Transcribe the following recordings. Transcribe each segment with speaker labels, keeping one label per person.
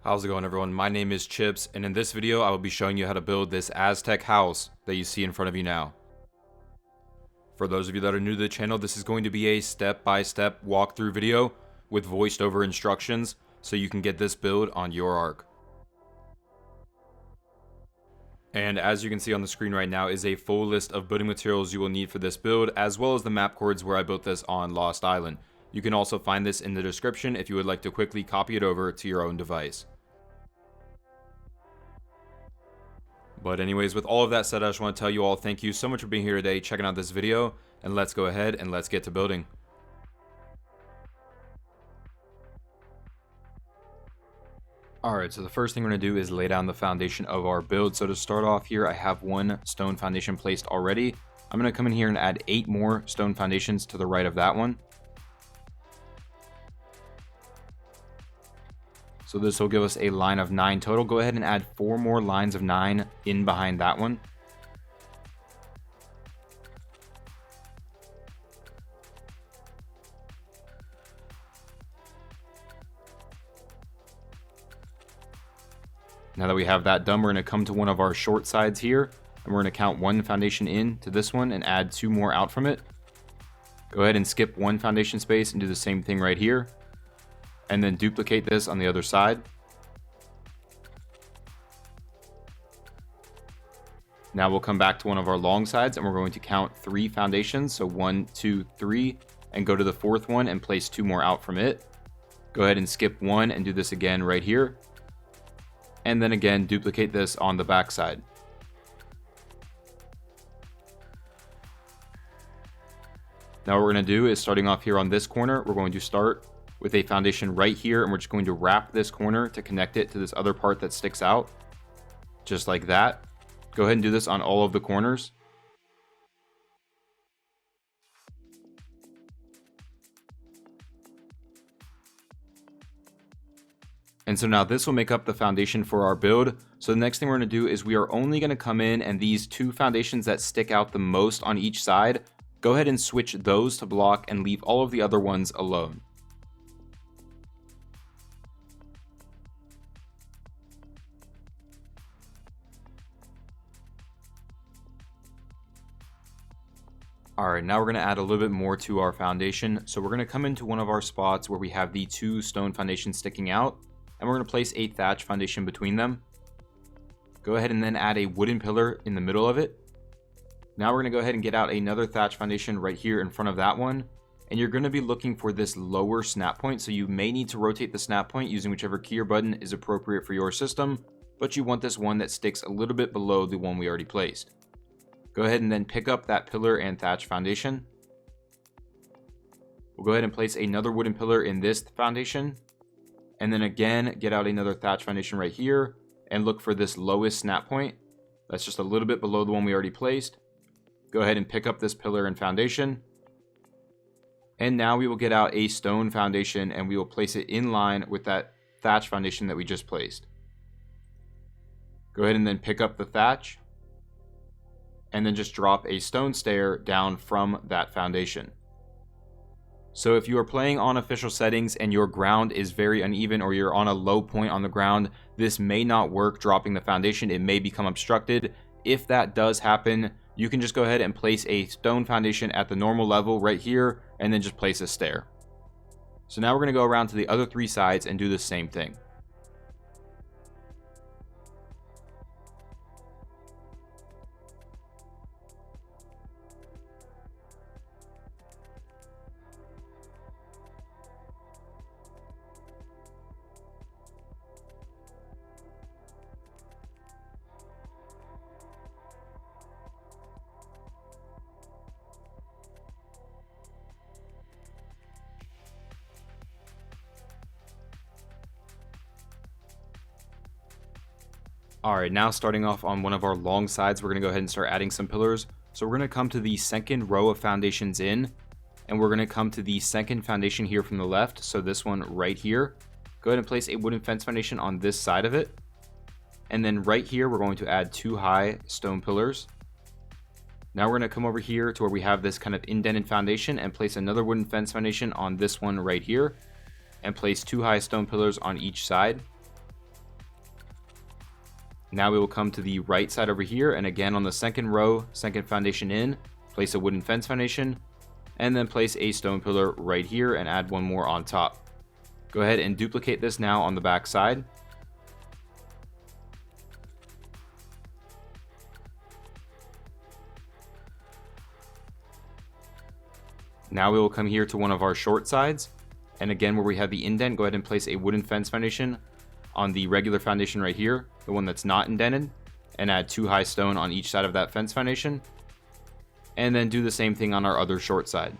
Speaker 1: How's it going, everyone? My name is Chips, and in this video I will be showing you how to build this Aztec house that you see in front of you now. For those of you that are new to the channel, this is going to be a step-by-step walkthrough video with voiced over instructions so you can get this build on your arc. And as you can see on the screen right now is a full list of building materials you will need for this build, as well as the map coords where I built this on Lost Island. You can also find this in the description if you would like to quickly copy it over to your own device. But anyways, with all of that said, I just want to tell you all thank you so much for being here today, checking out this video, and let's go ahead and let's get to building. Alright, so the first thing we're going to do is lay down the foundation of our build. So to start off here, I have one stone foundation placed already. I'm going to come in here and add 8 more stone foundations to the right of that one. So this will give us a line of 9 total. Go ahead and add 4 more lines of 9 in behind that one. Now that we have that done, we're going to come to one of our short sides here, and we're going to count 1 foundation in to this one and add 2 more out from it. Go ahead and skip 1 foundation space and do the same thing right here. And then duplicate this on the other side. Now we'll come back to one of our long sides and we're going to count 3 foundations. So 1, 2, 3, and go to the 4th one and place 2 more out from it. Go ahead and skip 1 and do this again right here. And then again, duplicate this on the back side. Now what we're going to do is, starting off here on this corner, we're going to start with a foundation right here, and we're just going to wrap this corner to connect it to this other part that sticks out, just like that. Go ahead and do this on all of the corners. And so now this will make up the foundation for our build. So the next thing we're going to do is we are only going to come in, and these 2 foundations that stick out the most on each side, go ahead and switch those to block and leave all of the other ones alone. Alright, now we're going to add a little bit more to our foundation. So we're going to come into one of our spots where we have the 2 stone foundations sticking out, and we're going to place a thatch foundation between them. Go ahead and then add a wooden pillar in the middle of it. Now we're going to go ahead and get out another thatch foundation right here in front of that one, and you're going to be looking for this lower snap point. So you may need to rotate the snap point using whichever key or button is appropriate for your system, but you want this one that sticks a little bit below the one we already placed. Go ahead and then pick up that pillar and thatch foundation. We'll go ahead and place another wooden pillar in this foundation, and then again get out another thatch foundation right here and look for this lowest snap point that's just a little bit below the one we already placed. Go ahead and pick up this pillar and foundation, and now we will get out a stone foundation and we will place it in line with that thatch foundation that we just placed. Go ahead and then pick up the thatch and then just drop a stone stair down from that foundation. So if you are playing on official settings and your ground is very uneven, or you're on a low point on the ground, this may not work dropping the foundation. It may become obstructed. If that does happen, you can just go ahead and place a stone foundation at the normal level right here and then just place a stair. So now we're going to go around to the other 3 sides and do the same thing. Alright, now starting off on one of our long sides, we're going to go ahead and start adding some pillars. So we're going to come to the second row of foundations in, and we're going to come to the second foundation here from the left. So this one right here. Go ahead and place a wooden fence foundation on this side of it. And then right here, we're going to add 2 high stone pillars. Now we're going to come over here to where we have this kind of indented foundation and place another wooden fence foundation on this one right here, and place 2 high stone pillars on each side. Now we will come to the right side over here, and again on the second row, second foundation in, place a wooden fence foundation, and then place a stone pillar right here and add one more on top. Go ahead and duplicate this now on the back side. Now we will come here to one of our short sides, and again where we have the indent, go ahead and place a wooden fence foundation on the regular foundation right here, the one that's not indented, and add 2 high stone on each side of that fence foundation, and then do the same thing on our other short side.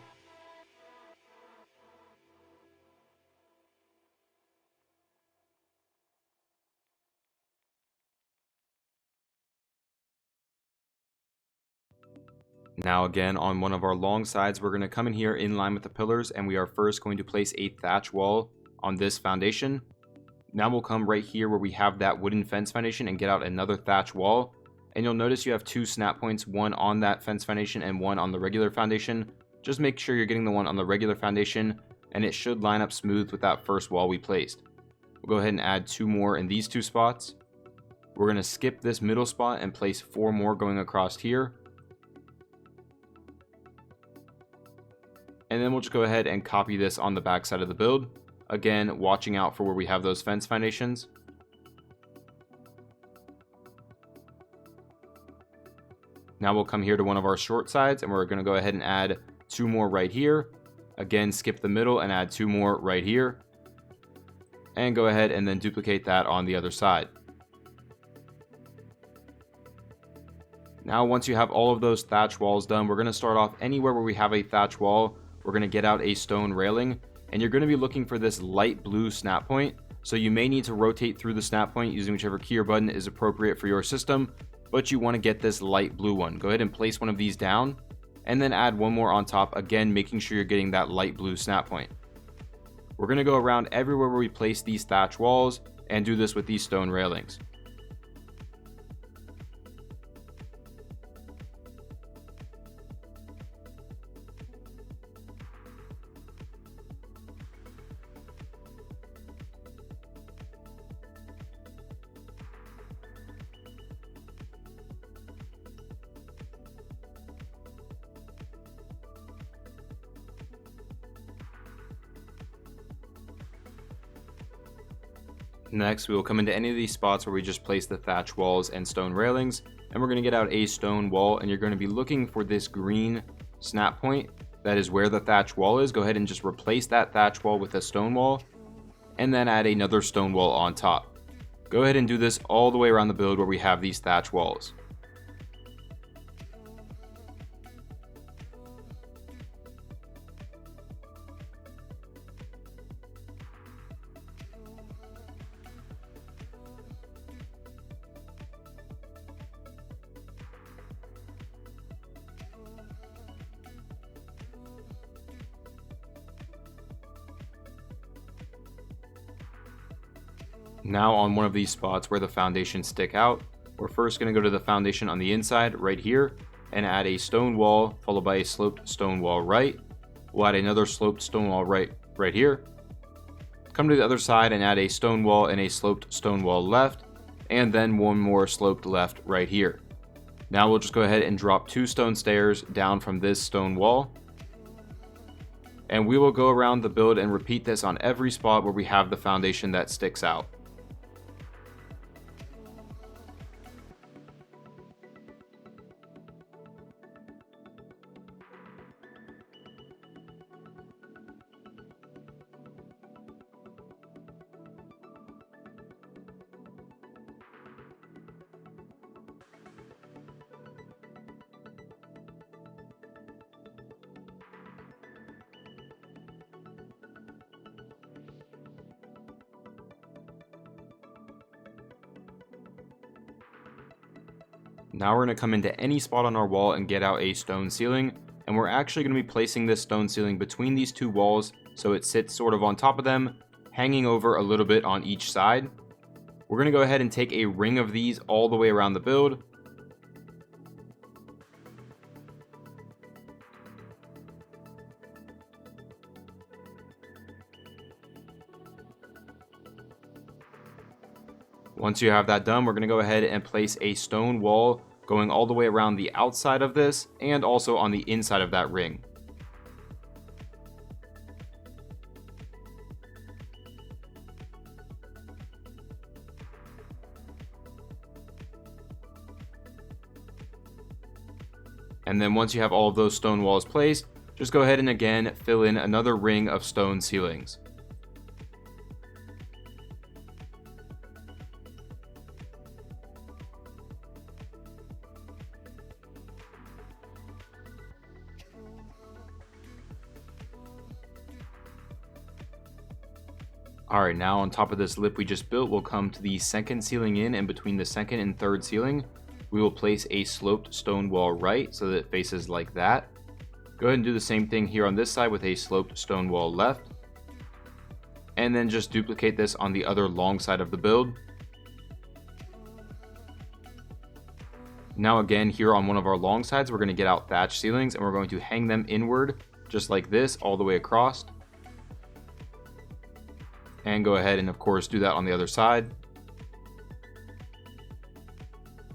Speaker 1: Now again on one of our long sides, we're going to come in here in line with the pillars, and we are first going to place a thatch wall on this foundation. Now we'll come right here where we have that wooden fence foundation and get out another thatch wall, and you'll notice you have 2 snap points, one on that fence foundation and one on the regular foundation. Just make sure you're getting the one on the regular foundation, and it should line up smooth with that first wall we placed. We'll go ahead and add 2 more in these 2 spots. We're going to skip this middle spot and place 4 more going across here. And then we'll just go ahead and copy this on the back side of the build. Again, watching out for where we have those fence foundations. Now we'll come here to one of our short sides, and we're going to go ahead and add 2 more right here. Again, skip the middle and add 2 more right here. And go ahead and then duplicate that on the other side. Now once you have all of those thatch walls done, we're going to start off anywhere where we have a thatch wall. We're going to get out a stone railing, and you're going to be looking for this light blue snap point. So you may need to rotate through the snap point using whichever key or button is appropriate for your system, but you want to get this light blue one. Go ahead and place one of these down, and then add 1 more on top, again making sure you're getting that light blue snap point. We're going to go around everywhere where we place these thatch walls and do this with these stone railings. Next, we will come into any of these spots where we just placed the thatch walls and stone railings, and we're going to get out a stone wall, and you're going to be looking for this green snap point. That is where the thatch wall is. Go ahead and just replace that thatch wall with a stone wall, and then add another stone wall on top. Go ahead and do this all the way around the build where we have these thatch walls. Now on one of these spots where the foundations stick out, we're first going to go to the foundation on the inside right here and add a stone wall followed by a sloped stone wall right. We'll add another sloped stone wall right here. Come to the other side and add a stone wall and a sloped stone wall left, and then 1 more sloped left right here. Now we'll just go ahead and drop 2 stone stairs down from this stone wall. And we will go around the build and repeat this on every spot where we have the foundation that sticks out. Now we're going to come into any spot on our wall and get out a stone ceiling, and we're actually going to be placing this stone ceiling between these 2 walls so it sits sort of on top of them, hanging over a little bit on each side. We're going to go ahead and take a ring of these all the way around the build. Once you have that done, we're going to go ahead and place a stone wall going all the way around the outside of this and also on the inside of that ring. And then once you have all of those stone walls placed, just go ahead and again fill in another ring of stone ceilings. Alright, now on top of this lip we just built, we'll come to the second ceiling in, and between the second and third ceiling, we will place a sloped stone wall right so that it faces like that. Go ahead and do the same thing here on this side with a sloped stone wall left. And then just duplicate this on the other long side of the build. Now again, here on one of our long sides, we're going to get out thatch ceilings and we're going to hang them inward just like this all the way across. And go ahead and of course do that on the other side.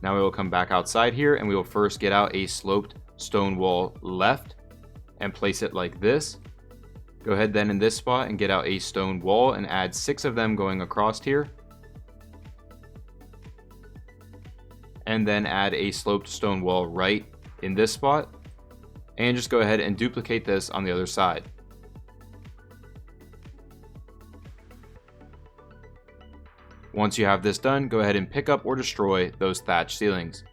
Speaker 1: Now we will come back outside here and we will first get out a sloped stone wall left and place it like this. Go ahead then in this spot and get out a stone wall and add 6 of them going across here. And then add a sloped stone wall right in this spot. And just go ahead and duplicate this on the other side. Once you have this done, go ahead and pick up or destroy those thatch ceilings.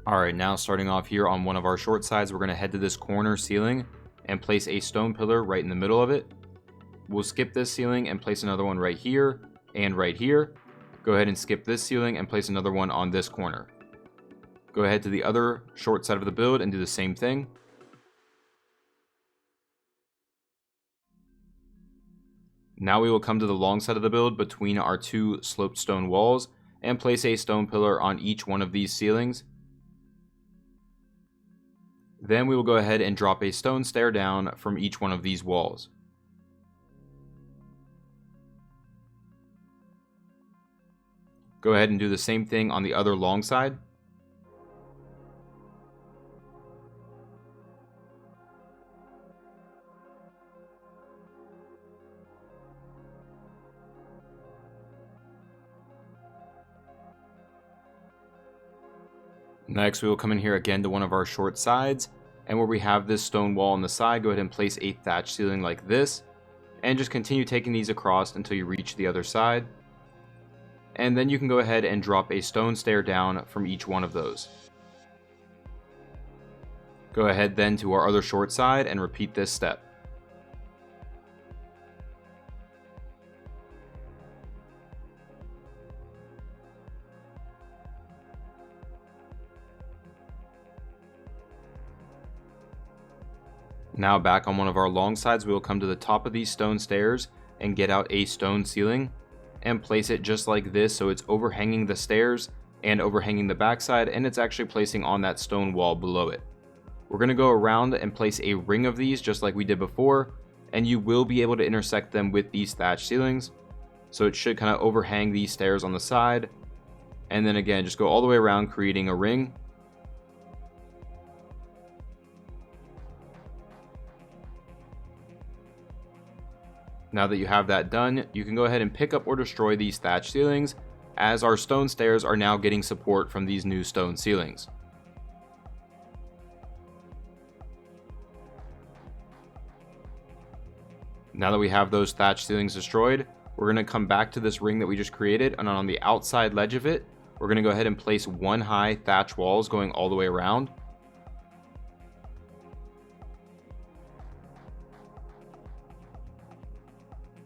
Speaker 1: Alright, now starting off here on one of our short sides, we're going to head to this corner ceiling and place a stone pillar right in the middle of it. We'll skip this ceiling and place another one right here and right here. Go ahead and skip this ceiling and place another one on this corner. Go ahead to the other short side of the build and do the same thing. Now we will come to the long side of the build between our 2 sloped stone walls and place a stone pillar on each one of these ceilings. Then we will go ahead and drop a stone stair down from each one of these walls. Go ahead and do the same thing on the other long side. Next, we will come in here again to one of our short sides, and where we have this stone wall on the side, go ahead and place a thatch ceiling like this, and just continue taking these across until you reach the other side. And then you can go ahead and drop a stone stair down from each one of those. Go ahead then to our other short side and repeat this step. Now back on one of our long sides, we will come to the top of these stone stairs and get out a stone ceiling and place it just like this, so it's overhanging the stairs and overhanging the backside, and it's actually placing on that stone wall below it. We're going to go around and place a ring of these just like we did before, and you will be able to intersect them with these thatch ceilings, so it should kind of overhang these stairs on the side, and then again just go all the way around creating a ring. Now that you have that done, you can go ahead and pick up or destroy these thatch ceilings, as our stone stairs are now getting support from these new stone ceilings. Now that we have those thatch ceilings destroyed, we're going to come back to this ring that we just created, and on the outside ledge of it, we're going to go ahead and place 1 high thatch walls going all the way around.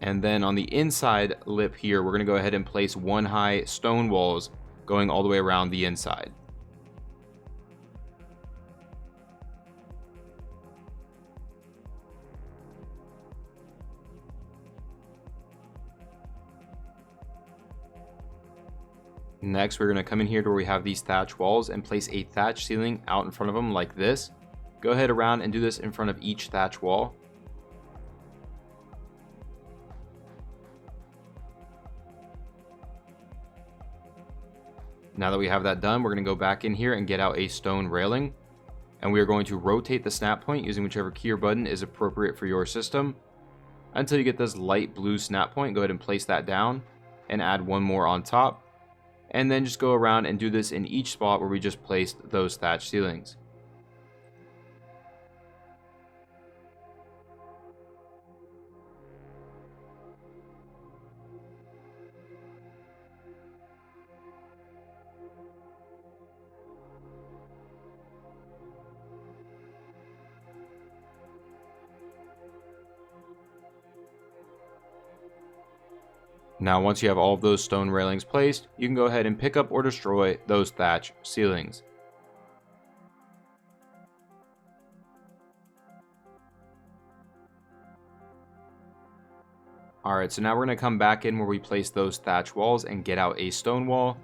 Speaker 1: And then on the inside lip here, we're going to go ahead and place 1 high stone walls going all the way around the inside. Next, we're going to come in here to where we have these thatch walls and place a thatch ceiling out in front of them like this. Go ahead around and do this in front of each thatch wall. Now that we have that done, we're going to go back in here and get out a stone railing. And we are going to rotate the snap point using whichever key or button is appropriate for your system until you get this light blue snap point. Go ahead and place that down and add one more on top. And then just go around and do this in each spot where we just placed those thatch ceilings. Now once you have all of those stone railings placed, you can go ahead and pick up or destroy those thatch ceilings. Alright, so now we're going to come back in where we place those thatch walls and get out a stone wall.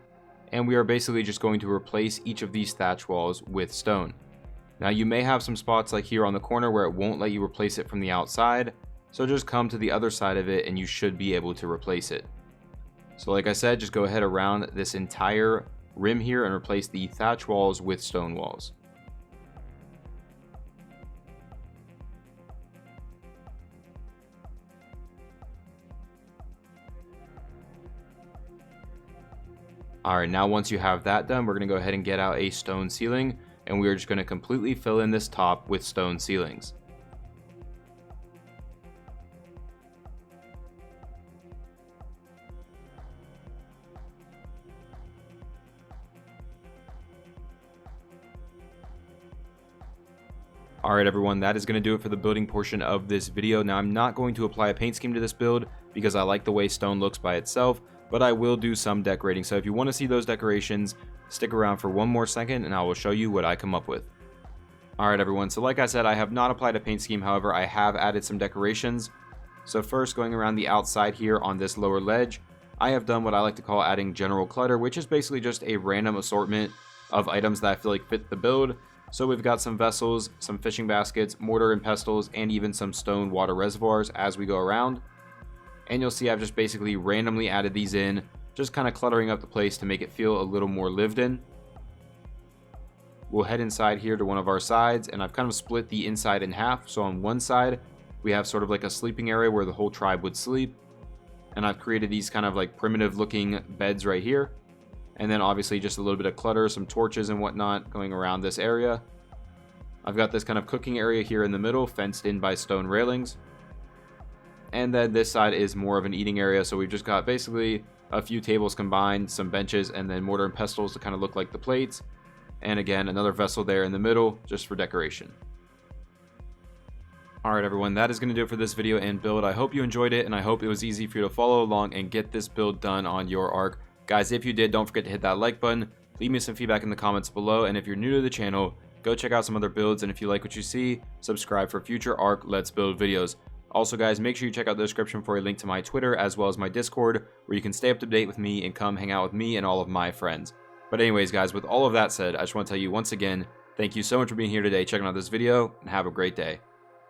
Speaker 1: And we are basically just going to replace each of these thatch walls with stone. Now you may have some spots like here on the corner where it won't let you replace it from the outside. So just come to the other side of it and you should be able to replace it. So like I said, just go ahead around this entire rim here and replace the thatch walls with stone walls. Alright, now once you have that done, we're going to go ahead and get out a stone ceiling, and we are just going to completely fill in this top with stone ceilings. Alright everyone, that is going to do it for the building portion of this video. Now I'm not going to apply a paint scheme to this build because I like the way stone looks by itself, but I will do some decorating. So if you want to see those decorations, stick around for one more second and I will show you what I come up with. Alright everyone, so like I said, I have not applied a paint scheme, however I have added some decorations. So first, going around the outside here on this lower ledge, I have done what I like to call adding general clutter, which is basically just a random assortment of items that I feel like fit the build. So we've got some vessels, some fishing baskets, mortar and pestles, and even some stone water reservoirs as we go around. And you'll see I've just basically randomly added these in, just kind of cluttering up the place to make it feel a little more lived in. We'll head inside here to one of our sides, and I've kind of split the inside in half. So on one side, we have sort of like a sleeping area where the whole tribe would sleep. And I've created these kind of like primitive looking beds right here. And then obviously just a little bit of clutter, some torches and whatnot going around this area. I've got this kind of cooking area here in the middle, fenced in by stone railings. And then this side is more of an eating area, so we've just got basically a few tables combined, some benches, and then mortar and pestles to kind of look like the plates. And again, another vessel there in the middle, just for decoration. Alright everyone, that is going to do it for this video and build. I hope you enjoyed it, and I hope it was easy for you to follow along and get this build done on your Ark. Guys, if you did, don't forget to hit that like button, leave me some feedback in the comments below, and if you're new to the channel, go check out some other builds, and if you like what you see, subscribe for future Ark Let's Build videos. Also guys, make sure you check out the description for a link to my Twitter as well as my Discord, where you can stay up to date with me and come hang out with me and all of my friends. But anyways guys, with all of that said, I just want to tell you once again, thank you so much for being here today, checking out this video, and have a great day.